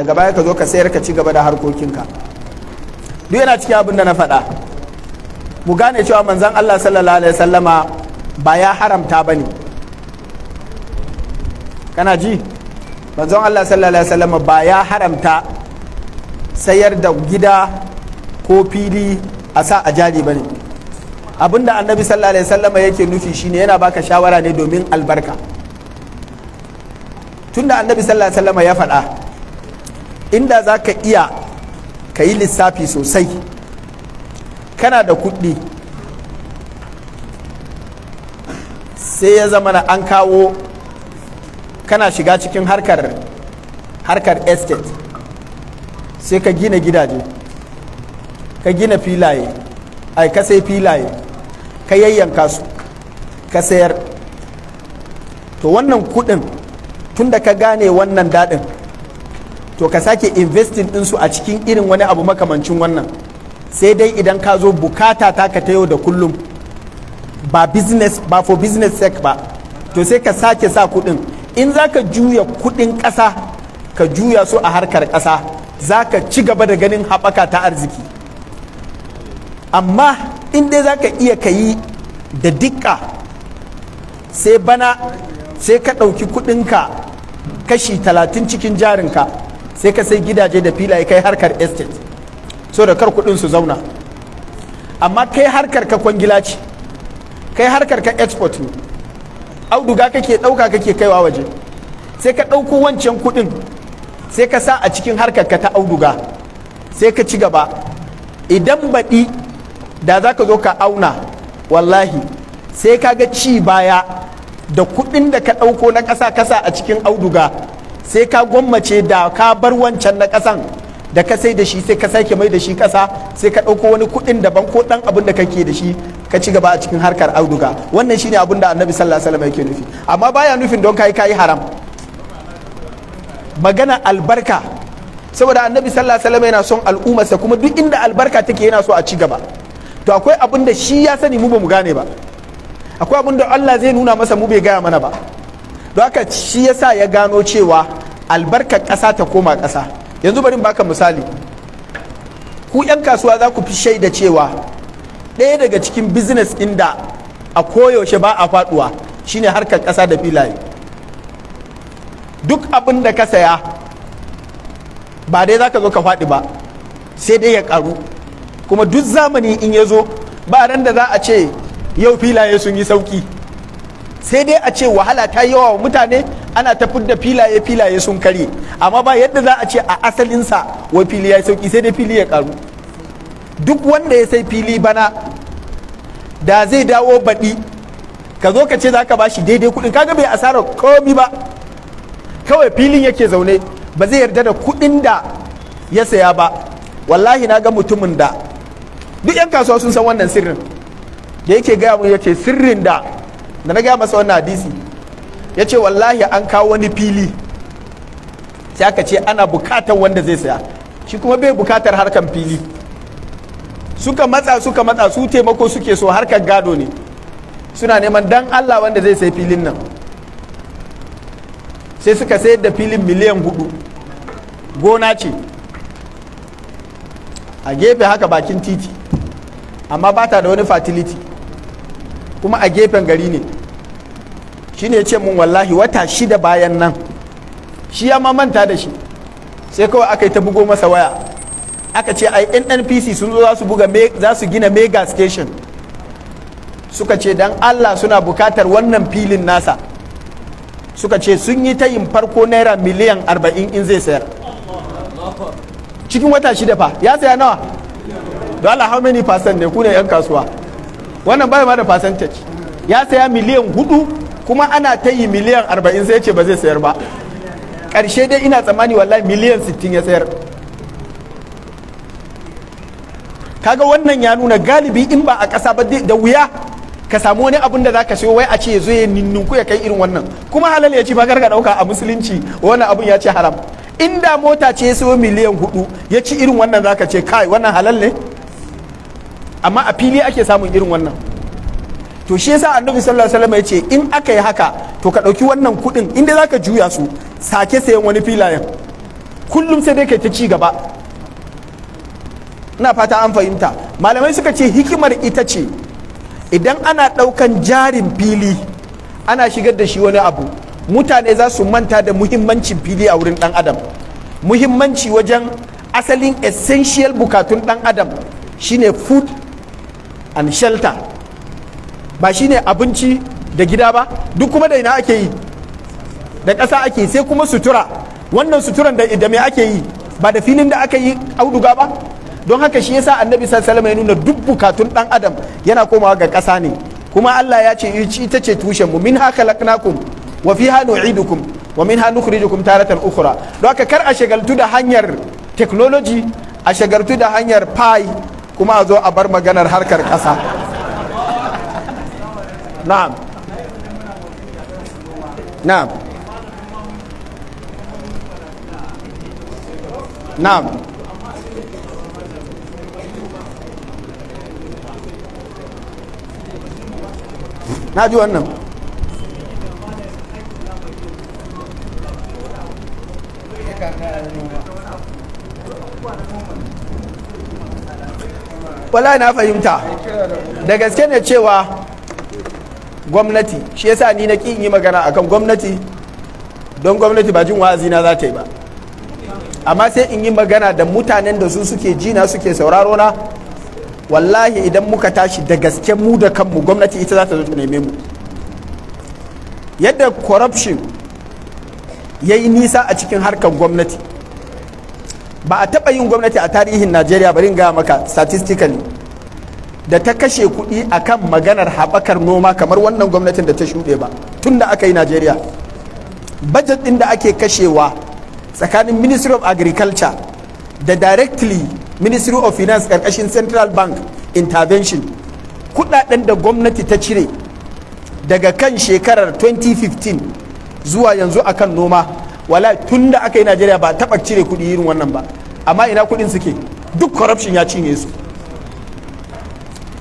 daga baya ka zo ka sayar ka ci gaba da harkokinka. Duk yana cikin abin da na faɗa. Mu gane cewa manzon Allah sallallahu alaihi wasallama ba ya haramta bane. Kana ji? Manzon Allah sallallahu alaihi wasallama ba ya haramta sayar da gida ko fili a sa a jari bane. Abinda annabi sallallahu alaihi wasallama yake nufi shine yana baka shawara ne domin albarka. Tunda annabi sallallahu alaihi wasallama ya faɗa, inda za ka iya ka yi lissafi sosai, kana da kuɗi sai ya zama na an kawo kana shiga cikin harkar estate, sai ka gina gidaje, ka gina filaye, ka sai filaye, ka yayyanka su, ka sayar. To wannan kuɗin tunda ka gane wannan daɗin, to ka sake investing ɗinsu a cikin irin wani abu makamancin wannan. Sai dai idan ka zo bukata ta ka ta yau da kullum, ba for business sake ba, to sai ka sake sa kuɗin. In za ka juya kuɗin ƙasa, ka juya su a harkar ƙasa, za ka ci gaba da ganin haɓaka ta arziki. Amma in dai za ka iya ka yi da dikka, sai bana sai ka ɗauki kuɗinka kashi 30 cikin jarinka, sai ka sai gidaje da filaye, kai harkar estate, so da kar kudin su zauna. Amma kai harkar ka kwangila ce, kai harkar ka export ne, auduga kake dauka kake kaiwa waje, sai ka dauko wancan kudin sai ka sa a cikin harkar ka ta auduga, sai ka ci gaba. Idan baɗi da za ka zo ka auna, wallahi sai ka ga ci baya da kudin da ka dauko na kasa a cikin auduga, sai ka gwammace da ka bar wancan na kasan da ka sai da shi, sai ka sake mai da shi kasa, sai ka ɗauko wani kuɗin daban ko ɗan abin da kake da shi ka ci gaba a cikin harkar auduga. Wannan shine abin da annabi sallallahu alaihi wasallam yake nufi. Amma baya nufin don kai haram. Magana albarka, saboda annabi sallallahu alaihi wasallam yana son al'ummarsa, kuma duk inda albarka take yana so a ci gaba. To akwai abin da shi ya sani mu ba mu gane ba, akwai abin da Allah zai nuna masa mu bai gaya mana ba. Don haka shi yasa ya gano cewa albarkar ƙasa ta koma ƙasa. Yanzu bari baka misali, ku 'yan kasuwa za ku fi shaida cewa ɗaya daga cikin business inda a koyaushe ba a faɗuwa shine harkar ƙasa da filaye. Duk abin da ka saya ba dai za ka zo ka faɗi ba, sai dai ya ƙaru. Kuma duk zamani in ya zo ba ran da za a ce yau filaye sun yi sauƙi, sai dai a ce wahala ta yi yawa wa mutane, ana ta da filaye sun karye. Amma ba yadda za a ce a asalinsa wai fili ya yi sauki, sai dai fili ya karu. Duk wanda ya sai fili bana da zai dawo baɗi, ka zo ka ce za ka bashi daidai kuɗin, kaga bai asarar komi ba, kawai filin yake zaune, ba zai yarda da kuɗin da ya saya ba. Wallahi na ga mutumin da duk 'yan kasuwa sun san wannan sirrin, da yake gaya mun yake sirrin da na gaya masa wannan hadisi, ya ce wallahi an kawo wani fili, sai aka ce ana bukatar wanda zai saya, shi kuma bai bukatar harkan fili. Suka matsa su taimako suke so, harkar gado ne, suna neman dan Allah wanda zai sai filin nan. Sai suka sayar da filin miliyan 4, gona ce a gefe haka bakin titi, amma ba ta da wani fertility, kuma a gefen gari ne. Shi ne ya ce mun wallahi wata 6 bayan nan, shi ya manta da shi, sai kawai aka yi ta bugo masa waya, aka ce ai NNPC sun zo za su gina mega station, suka ce dan Allah suna bukatar wannan filin nasa, suka ce sun yi ta yin farko naira miliyan 40 in zai sayar cikin wata 6 fa. Ya saya nawa? Don Allah, how many percent ne ku ne 'yan kasuwa? Wannan bai ma da percentage. Ya saya miliyan 4, kuma ana ta yi miliyan 40, sai ce ba zai sayar ba. Ƙarshe dai ina tsammani wallahi miliyan 60 ya sayar. Kaga wannan ya nuna galibi in ba a ƙasa ba da wuya ka samu wani abun da za ka sayo wai a ce zo ya ninninku ya kai irin wannan, kuma halal ya ci ba, karka ɗauka a musulunci wannan abun ya ce haram. Inda mota ce ya sayo miliyan 4 ya ci irin wannan, za ka ce kai wannan halal ne, amma a fili ake samun irin wannan. To shi yasa annabi sallallahu alaihi wasallam ya ce in aka yi haka, to ka ɗauki wannan kuɗin inda za ka juya su, sake sayan wani filayen, kullum sai dai kai ta ci gaba. Ina fata an fahimta. Malamai suka ce hikimar ita ce idan ana ɗaukan jarin fili ana shigar da shi wani abu, mutane za su manta da muhimmancin fili a wurin ɗan adam. Muhimmanci wajen asalin essential bukatun ɗan adam shine food and shelter, ba shine abinci da gida ba, duk kuma da ina ake yi, da ƙasa ake, sai kuma sutura. Wannan suturan da me ake yi, ba da filin da aka yi auduga ba. Don haka shi yasa annabi sallallahu alaihi wasallam ya nuna duk bukatun ɗan adam yana komawa ga ƙasa ne. Kuma Allah ya ce ita ce tushen mu, minha khalaqnakum wa fiha nu'idukum wa minha nukhrijukum taratan ukhra. Don haka kar a shagaltu da hanyar technology, a shagaltu da hanyar pi, kuma a zo a bar maganar harkar ƙasa. Na'am. Na'am. Na'am. Na ji wannan. Wallahi na fahimta. Da gaske ne cewa gwamnati, shi yasa ni na ƙin yi magana akan gwamnati, don gwamnati ba jin wa'azi na za ta yi ba, amma sai in yi magana da mutanen da su suke jina suke sauraro na. Wallahi idan muka tashi da gaske mu da kanmu, gwamnati ita za ta zo ta neme mu. Yadda corruption ya yi nisa a cikin harkar gwamnati, ba a taɓa yin gwamnati a tarihin Najeriya, bari in gaya maka statistically, da ta kashe kuɗi akan maganar haɓakar noma kamar wannan gwamnatin da ta shuɗe ba tun da aka yi Najeriya. Budget ɗin da ake kashewa tsakanin Ministry of Agriculture da directly Ministry of Finance ƙarƙashin Central Bank intervention, kuɗaɗen da gwamnati ta cire daga kan shekarar 2015 zuwa yanzu akan noma, wala tun da aka yi Najeriya ba taɓa cire kuɗi irin wannan ba. Amma ina kuɗin suke? Duk corruption ya cinye su.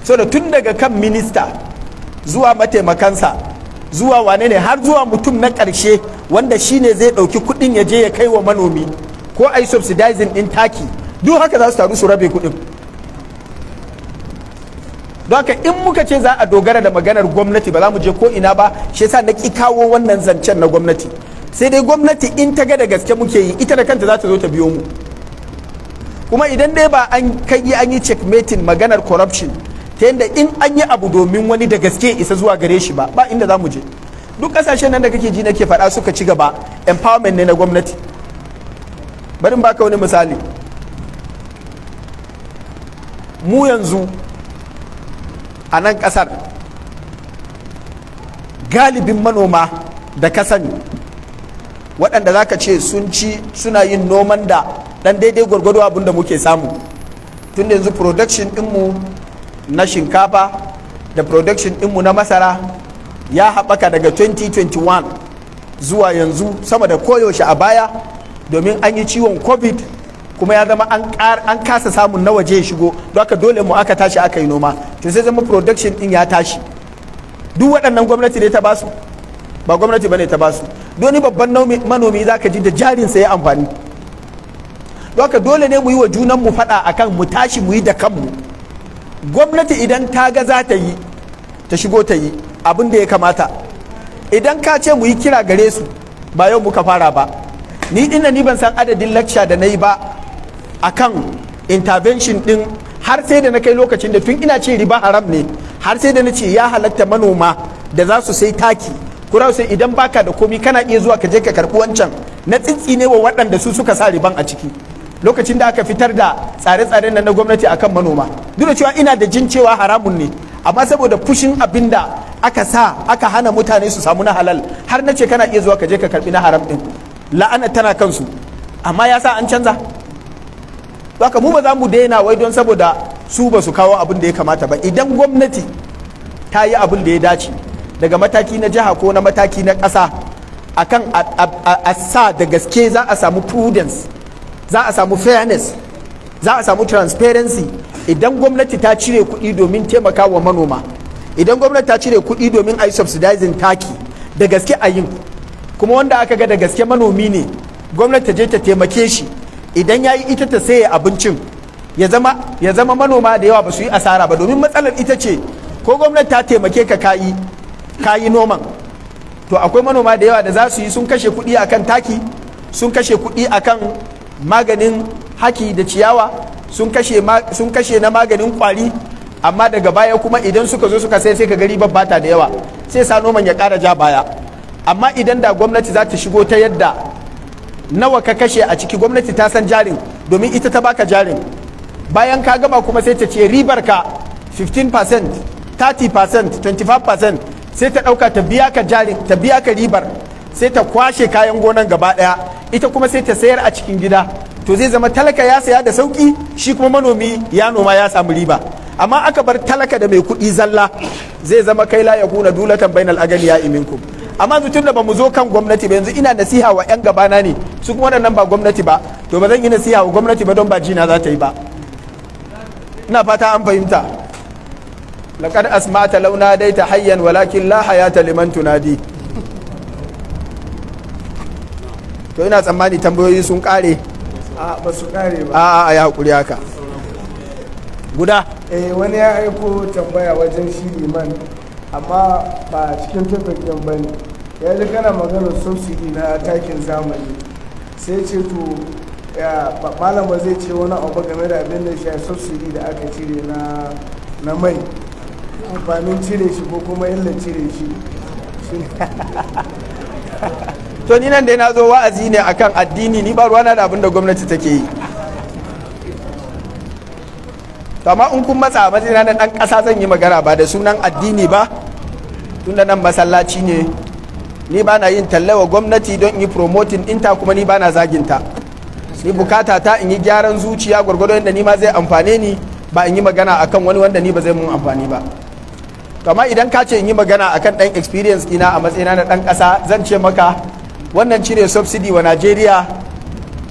So da tun daga kan minista zuwa mataimakansa zuwa wane ne har zuwa mutum na ƙarshe wanda shine zai ɗauki kuɗin ya je ya kai wa manomi ko ai subsidizing ɗin taki, duk haka za su taru su rabe kuɗin. Don haka in muka ce za a dogara da maganar gwamnati ba za mu je ko ina ba. Shi yasa na ƙi kawo wannan zancen na gwamnati. Sai dai gwamnati in ta ga da gaske muke yi, ita da kanta za ta zo ta biyo mu. Kuma idan dai ba an yi checkmating maganar corruption ta yadda in an yi abu domin wani da gaske isa zuwa gare shi ba inda za mu je. Duk kasashen nan da kake ji nake faɗa suka ci gaba, empowerment ne na gwamnati. Bari in baka wani misali. Mu yanzu a nan ƙasar galibin manoma da ka sani waɗanda za ka ce suna yin noman da ɗan daidai gwargwado abin da muke samu. Tun da yanzu production ɗinmu na shinkafa da production ɗinmu na masara ya haɓaka daga 2021 zuwa yanzu sama da koyaushe a baya, domin an yi ciwon covid kuma ya zama an kasa samun na waje ya shigo, don haka dole mu aka tashi aka yi noma, to sai zama production ɗin ya tashi. Duk waɗannan gwamnati ne ta basu? Ba gwamnati ba ne ta basu. Doni babban manomi za ka ji da jarinsa ya amfani. Don haka dole ne mu yi wa junanmu faɗa akan mu tashi mu yi da kanmu. Gwamnati idan ta ga za ta yi, ta shigo ta yi abin da ya kamata. Idan ka ce mu yi kira gare su, ba yau muka fara ba. Ni ban san adadin lecture da na yi ba akan intervention din, har sai da na kai lokacin da tun ina ce riba haram ne, har sai da na ce ya halatta manoma da za su sai taki, kura sai idan baka da komi kana iya zuwa ka je ka karɓi wancan na tsitsine wa waɗanda su suka sa riban a ciki. Lokacin da aka fitar da tsare-tsaren nan na gwamnati akan manoma, duk da cewa ina da jin cewa haramun ne, amma saboda fushin abin da aka hana mutane su samu na halal, har na ce kana iya zuwa ka je ka karbi na haram din. La'ana tana kansu, amma ya sa an canza. Haka mu ba za mu daina wai don saboda su ba su kawo abin da ya kamata ba. Idan gwamnati ta yi abin da ya dace daga mataki na jiha ko na mataki na ƙasa akan a sa da gaske, za a samu prudence, za a samu fairness, za a samu transparency. Idan gwamnati ta cire kuɗi domin taimaka wa manoma, idan gwamnati ta cire kuɗi domin a yi subsidizing taki, da gaske a yin, kuma wanda aka ga da gaske manomi ne, gwamnati ta je ta taimake shi idan ya yi ita ta saye abincin ya zama manoma da yawa ba su yi asara ba, domin matsalar ita ce ko gwamnati ta taimake ka kayi noman, to akwai manoma da yawa da za su yi sun kashe kuɗi akan taki, sun kashe kuɗi akan maganin haki da ciyawa, sun kashe na maganin kwari, amma daga baya kuma idan suka zo suka sai ka gari babbata da yawa, sai sa noman ya ƙara ja baya. Amma idan da gwamnati za ta shigo ta yadda nawa ka kashe a ciki, gwamnati ta san jarin domin ita ta baka jarin, bayan ka gama kuma sai ta ce ribar ka 15%, 30%, 25%, sai ta ɗauka ta biya ka jarin, ta biya ka ribar, sai ta kwashe kayan gonan gaba ɗaya, ita kuma sai ta sayar a cikin gida. To zai zama talaka ya saya da sauki, shi kuma manomi ya noma ya samu riba. Amma aka bar talaka da mai kuɗi zalla, zai zama kai la yakuna dulatan bainal aganiya minkum. Amma tun da ba mu zo kan gwamnati ba, yanzu ina nasiha wa 'yan gabana ne, su kuma waɗannan ba gwamnati ba, to ba zan yi nasiha wa gwamnati ba don ba jina za ta yi ba. Ina fata an fahimta. laqad asma'ta law nadaita hayyan walakin la hayata liman tunadi. To ina tsammani tambayoyi sun kare. Ba su kare ba. Ya hakuri haka. Guda. Wani ya aiko tambaya wajen shi liman, amma ba cikin tafiyan ba ne. Ya ji kana maganar subsidy na takin zamani, sai ce to malam ba zai ce wani abu game da abin da shi subsidy da aka cire na mai, amfanin cire shi ko kuma illa cire shi. To ni nan dai na zo wa'azi ne akan addini, ni ba ruwana da abin da gwamnati take yi. Amma in kun matsa a matsayina na ɗan ƙasa zan yi magana ba da sunan addini ba, tunda nan masallaci ne, ni ba na yin tallawa gwamnati don yi promoting ɗinta, kuma ni ba na zaginta. Ni bukata ta in yi gyaran zuciya gwargwado yadda ni ma zai amfane ni, ba in yi magana akan wani wanda ni ba zai mun amfani ba. Kama idan ka ce in yi magana akan ɗan experience ɗina a matsayina na ɗan ƙasa, zan ce maka wannan cire subsidy wa Najeriya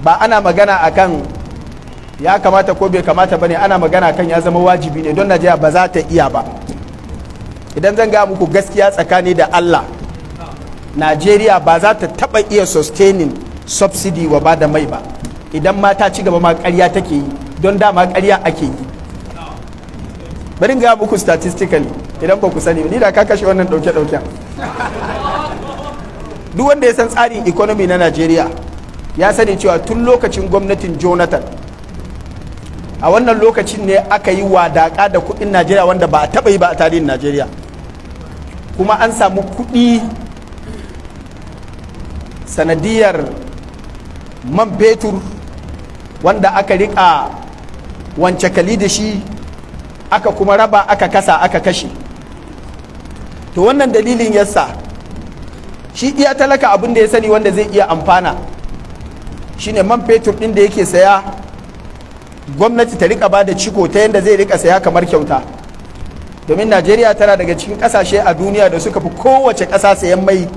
ba ana magana akan ya kamata ko bai kamata bane, ana magana kan ya zama wajibi ne don Najeriya ba za ta iya ba. Idan zan ga muku gaskiya tsakani da Allah, Najeriya ba za ta taba iya sustaining subsidy wa ba da mai ba idan ma ta ci gaba ma ƙarya take yi, don dama ƙarya ake yi. Bari ga muku statistically idan ba ku sani, ni da ka kashe wannan dauke-dauken. Duk wanda ya san tsarin economy na Najeriya ya sani cewa tun lokacin gwamnatin Jonathan, a wannan lokacin ne aka yi wadaƙa da kuɗin Najeriya wanda ba a taɓa yi ba a tarihin Najeriya, kuma an samu kuɗi sanadiyar man fetur wanda aka riƙa wancakali da shi, aka kuma raba, aka kasa, aka kashe. To wannan dalilin yasa shi iya talaka abin da ya sani wanda zai iya amfana shine man fetur ɗin da yake saya, gwamnati ta rika ba da ciko ta yadda zai rika saya kamar kyauta, domin Najeriya tana daga cikin kasashe a duniya da suka fi kowace ƙasa sayan mai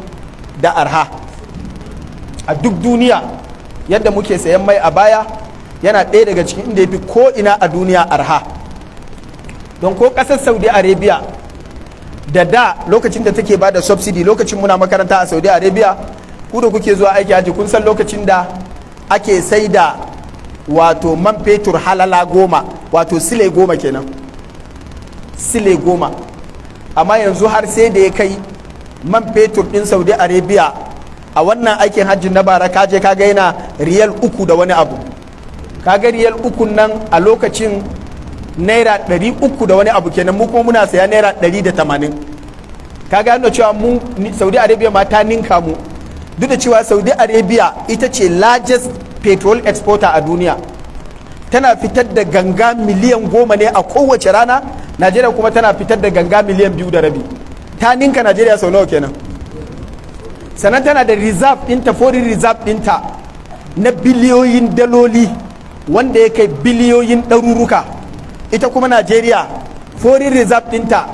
da arha. A duk duniya yadda muke sayan mai a baya yana ɗaya daga cikin inda ya fi ko ina a duniya arha. Don ko ƙasar Saudi Arabia da lokacin da take ba da subsidy, lokacin muna makaranta a Saudi Arabia, ku da kuke zuwa aiki haji kun san lokacin da ake sai da wato man fetur halala 10, wato sile 10 kenan, sile 10. Amma yanzu har sai da ya kai man fetur din Saudi Arabia a wannan aikin hajji na bara kaje kaga yana riyal 3 da wani abu, kaga riyal 3 nan a lokacin naira 300 da wani abu kenan, mu kuma muna saya naira 180. kaga yana cewa mu Saudi Arabia ma ta ninka mu, duk da cewa Saudi Arabia ita ce largest petrol exporter a duniya, tana fitar da ganga miliyan 10 ne a kowace rana. Najeriya kuma tana fitar da ganga miliyan 2.5, ta ninka Najeriya sau nawa kenan. Sannan tana da reserve ɗinta, foreign reserve ɗinta na biliyoyin daloli wanda ya kai biliyoyin ɗaruruka. Ita kuma Najeriya foreign reserve ɗinta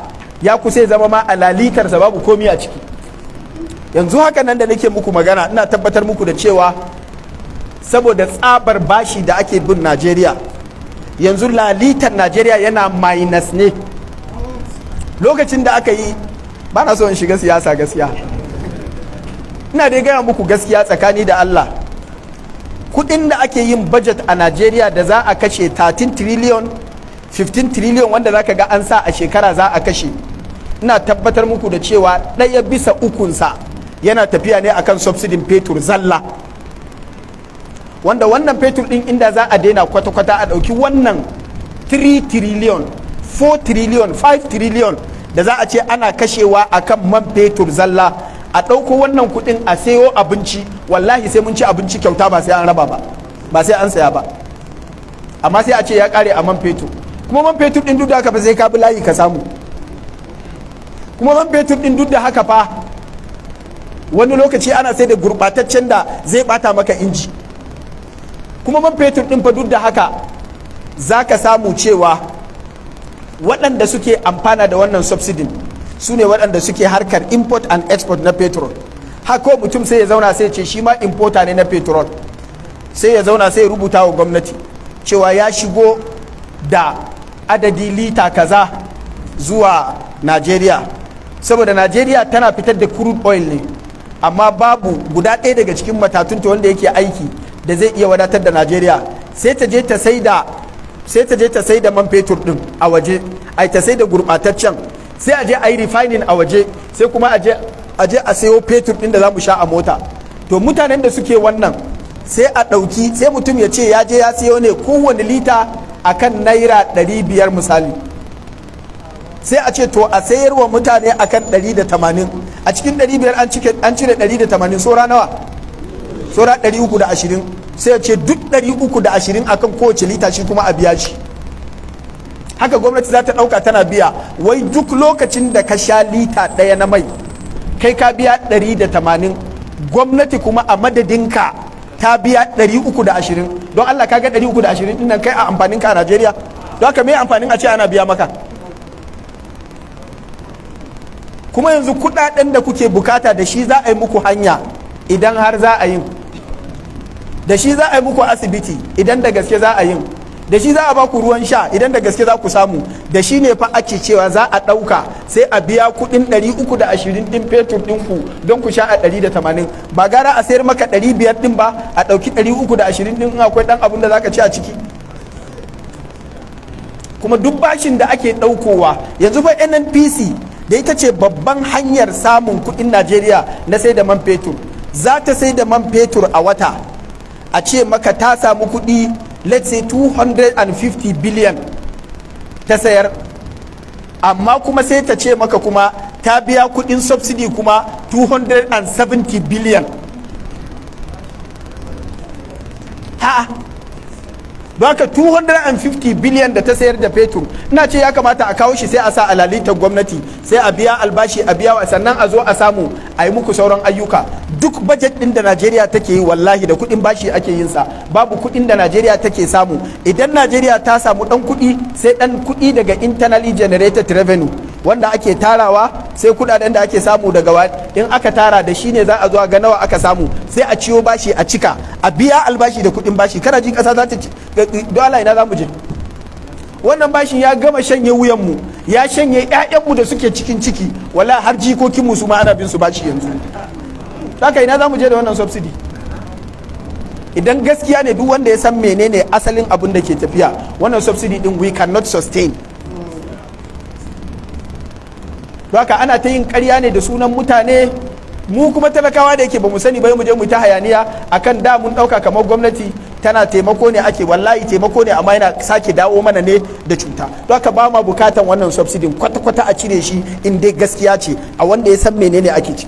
ya kusa zama ma a lalitarsa, babu komi a ciki. Yanzu haka nan da nake muku magana ina tabbatar muku da cewa saboda tsabar bashi da ake bin Najeriya, yanzu lalitar Najeriya yana minus ne. Lokacin da aka yi, ba na so in shiga siyasa gaskiya, ina dai gaya muku gaskiya tsakani da Allah, kudin da ake yin budget a Najeriya da za a kashe 13 trillion 15 trillion wanda za ka ga an sa a shekara za a kashe, ina tabbatar muku da cewa 1/3 yana tafiya ne akan subsidin fetur zalla, wanda wannan fetur din inda za a daina kwata-kwata a ɗauki wannan 3 trillion 4 trillion 5 trillion da za a ce ana kashewa akan man fetur zalla, a ɗauko wannan kuɗin a sayo abinci, wallahi sai mun ci abinci kyauta ba sai an raba ba sai an saya ba, amma sai a ce ya ƙare a man fetur. Kuma man fetur ɗin duk da haka fa sai ka bi layi ka samu, kuma man fetur ɗin duk da haka fa wani lokaci ana sai da gurɓataccen da zai ɓata maka inji. Kuma man fetur ɗin fa duk da haka za ka samu cewa waɗanda suke amfana da wannan subsidin su ne waɗanda suke harkar import and export na petrol. Haka mutum sai ya zauna sai ce shi ma importer ne na petrol, sai ya zauna sai ya rubuta wa gwamnati cewa ya shigo da adadi lita kaza zuwa Najeriya, saboda Najeriya tana fitar da crude oil ne, amma babu guda ɗaya daga cikin matatunta wanda yake aiki da zai iya wadatar da Najeriya. Sai ta je ta sai da man fetur din a waje, ai ta sai da gurbataccen, sai a je a yi refining a waje, sai kuma a je a sayo fetur din da za mu sha a mota. To mutanen da suke wannan sai a ɗauki, sai mutum ya ce ya je ya sayo ne kowane lita akan naira 500 misali, sai a ce to a sayar wa mutane akan 180, a cikin 500 an cire 180, saura nawa? Saura 320, sai a ce duk 320 akan kowace lita shi kuma a biya shi. Haka gwamnati za ta ɗauka tana biya, wai duk lokacin da ka sha lita ɗaya na mai kai ka biya 180, gwamnati kuma a madadinka ta biya 320. Don Allah ka ga 320 din nan kai a amfanin ka a Najeriya? Don haka me amfanin a ce ana biya maka? Kuma yanzu kudaden da kuke bukata da shi za a yi muku hanya idan har za a yin, da shi za a yi muku asibiti idan da gaske za a yin, da shi za a baku ruwan sha idan da gaske za ku samu, da shi ne fa ake cewa za a ɗauka sai a biya kuɗin 320 ɗin fetur ɗinku don ku sha a 180. Ba gara a sayar maka 500 ɗin ba, a ɗauki 320 ɗin in akwai ɗan abin da za ka ci a ciki. Kuma duk bashin da ake ɗaukowa yanzu fa NNPC da ita ce babban hanyar samun kuɗin Najeriya na sai da man fetur, za ta sai da man fetur a wata a ce maka ta samu kuɗi let's say 250 billion ta sayar, amma kuma sai ta ce maka kuma ta biya kuɗin subsidy kuma 270 billion. Ha, baka 250 billion da ta sayar da fetur, ina ce ya kamata a kawo shi sai a sa a lalitar gwamnati, sai a biya albashi a biya, sannan a zo a samu a yi muku sauran ayyuka. Duk budget din da Najeriya take yi wallahi da kuɗin bashi ake yin sa, babu kuɗin da Najeriya take samu. Idan Najeriya ta samu ɗan kuɗi, sai ɗan kuɗi daga internally generated revenue wanda ake tarawa, sai kuɗaɗen da ake samu daga in aka tara da shi ne za a zo ga nawa aka samu, sai a ciyo bashi a cika, a biya albashi da kuɗin bashi. Kana ji ƙasa za ta ci dole ina za mu je? Wannan bashin ya gama shanye wuyanmu, ya shanye 'ya'yanmu da suke cikin ciki, wala har jikokinmu su ma ana bin su bashi yanzu. Haka ina za mu je da wannan subsidy? Idan gaskiya ne duk wanda ya san menene asalin abin da ke tafiya, wannan subsidy din we cannot sustain. Haka ana ta yin ƙarya ne da sunan mutane, mu kuma talakawa da yake ba mu sani ba mu je mu ta hayaniya akan da mun ɗauka kamar gwamnati tana taimako ne, ake wallahi taimako ne amma yana sake dawo mana ne da cuta. Don haka ba ma bukatan wannan subsidy kwata-kwata a cire shi in dai gaskiya ce a wanda ya san menene ake ciki.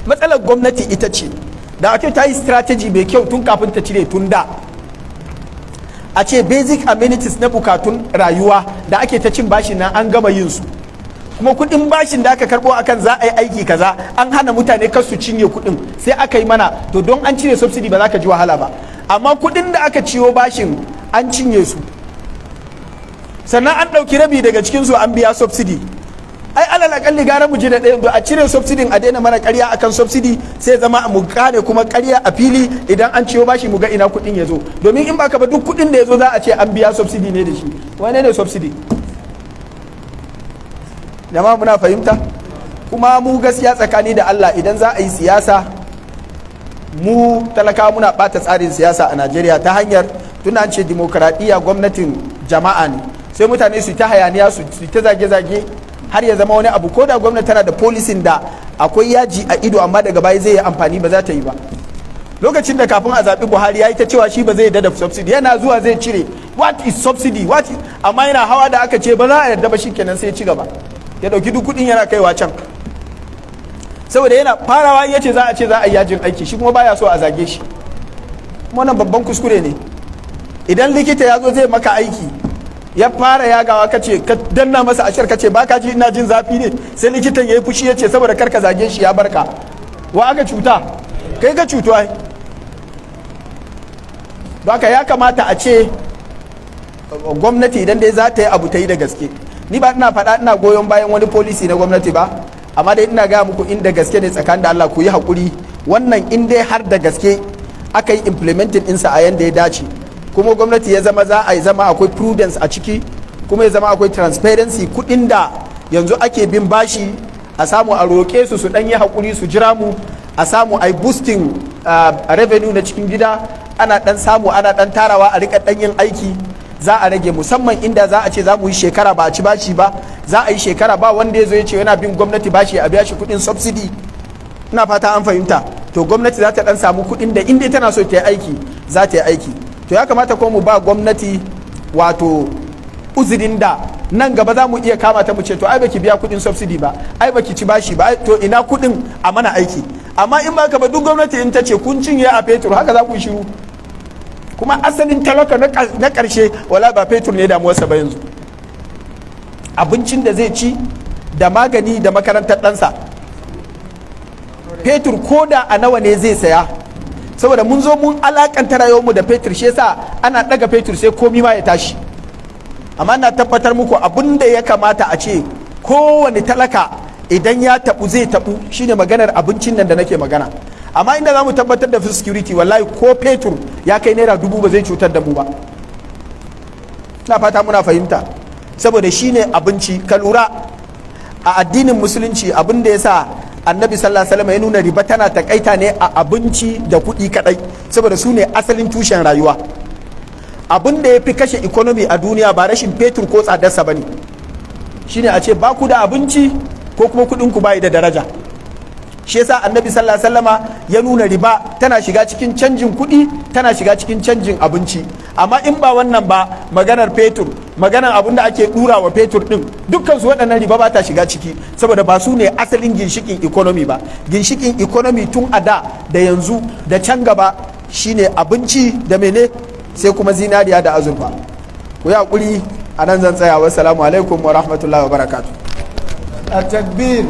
Matsalar gwamnati ita ce da ake ta yi strategy mai kyau tun kafin ta cire tun da, a ce basic amenities na bukatun rayuwa da ake ta cin bashi nan an gama yin su, kuma kudin bashin da aka karbo akan za a yi aiki kaza an hana mutane kar su cinye kudin, sai aka yi mana to don an cire subsidy ba za ka ji wahala ba. Amma kudin da aka ciwo bashin an cinye su, sannan an ɗauki rabi daga cikinsu an biya subsidy. Ai alal akalli gara mu ji da ɗaya, a cire subsidy a daina mana ƙarya akan subsidy, sai zama mu gane kuma ƙarya a fili idan an ciwo bashi mu ga ina kuɗin ya zo. Domin in baka ba duk kuɗin da ya zo za a ce an biya subsidy ne da shi. Wane ne subsidy? Jama'a muna fahimta? Kuma mu gaskiya tsakani da Allah idan za a yi siyasa mu talakawa muna bata tsarin siyasa a Najeriya ta hanyar tuna ce demokradiyya gwamnatin jama'a ne, sai mutane su ta hayaniya su ta zage-zage har ya zama wani abu, ko da gwamnati tana da polisin da akwai yaji a ido amma daga baya zai yi amfani ba za ta yi ba. Lokacin da kafin a zaɓi Buhari ya yi ta cewa shi ba zai yarda da subsidy, yana zuwa zai cire what is subsidy amma yana hawa da aka ce ba za a yarda ba, shi kenan sai ya ci gaba ya ɗauki duk kuɗin yana kaiwa can, saboda yana farawa ya ce za a yi yajin aiki, shi kuma baya so a zage shi. Wannan babban kuskure ne. Idan likita ya zo zai maka aiki ya fara yagawa ka ce ka danna masa ashir ka ce baka ji ina jin zafi ne, sai likitan ya yi fushi ya ce saboda kar ka zage shi ya barka, wa aka cuta? Kai ka cutu ai. Baka ya kamata a ce gwamnati idan dai za ta yi abu ta yi da gaske. Ni ba ina faɗa ina goyon bayan wani policy na gwamnati ba, amma dai ina gaya muku inda gaske ne tsakanin da Allah ku yi haƙuri. Wannan in dai har da gaske aka yi implementing ɗinsa a yanda ya dace, kuma gwamnati ya zama za a yi zama akwai prudence a ciki, kuma ya zama akwai transparency, kuɗin da yanzu ake bin bashi a samu a roƙe su su ɗan yi haƙuri su jira mu, a samu a yi boosting revenue na cikin gida, ana ɗan samu ana ɗan tarawa a riƙa ɗan yin aiki, za a rage, musamman inda za a ce za mu yi shekara ba a ci bashi ba, za a yi shekara ba wanda ya zo ya ce yana bin gwamnati bashi a biya shi kuɗin subsidy. Ina fata an fahimta. To gwamnati za ta ɗan samu kuɗin da inda tana so ta yi aiki za ta yi aiki. To ya kamata ko mu ba gwamnati wato uzurin da nan gaba za mu iya kama ta mu ce to ai baki biya kuɗin subsidy ba, ai baki ci bashi ba, to ina kuɗin a mana aiki. Amma in ba ka ba duk gwamnati in ta ce kun cinye a fetur haka za ku yi shiru. Kuma asalin talaka na ƙarshe wala ba fetur ne damuwarsa ba yanzu, abincin da zai ci da magani da makarantar ɗansa. Fetur ko da a nawa ne zai saya, saboda mun zo mun alakanta rayuwarmu da fetur, shi yasa ana ɗaga fetur sai komi ma ya tashi. Amma na tabbatar muku abin da ya kamata a ce kowane talaka idan ya taɓu zai taɓu shine maganar abincin nan da nake magana. Amma inda za mu tabbatar da food security wallahi ko fetur ya kai naira 1000 ba zai cutar da mu ba. Ina fata muna fahimta, saboda shine abinci. Ka lura a addinin musulunci abin da ya sa annabi sallallahu alaihi wasallam ya nuna riba tana takaita ne a abinci da kuɗi kadai, saboda su ne asalin tushen rayuwa. Abin da ya fi kashe economy a duniya ba rashin fetur ko tsadarsa ba ne, shine a ce ba ku da abinci ko kuma kuɗin ku bai da daraja. Shi yasa annabi sallallahu alaihi wasallama ya nuna riba tana shiga cikin canjin kuɗi, tana shiga cikin canjin abinci. Amma in ba wannan ba, maganar fetur, maganar abin da ake ɗura wa fetur ɗin, dukkan su waɗannan riba ba ta shiga ciki, saboda ba su ne asalin ginshikin economy ba. Ginshikin economy tun a da yanzu da can gaba shine abinci da mene, sai kuma zinariya da azurfa. Ku yi haƙuri a nan zan tsaya. Wassalamu alaikum wa rahmatullahi wa barakatuh. A takbir.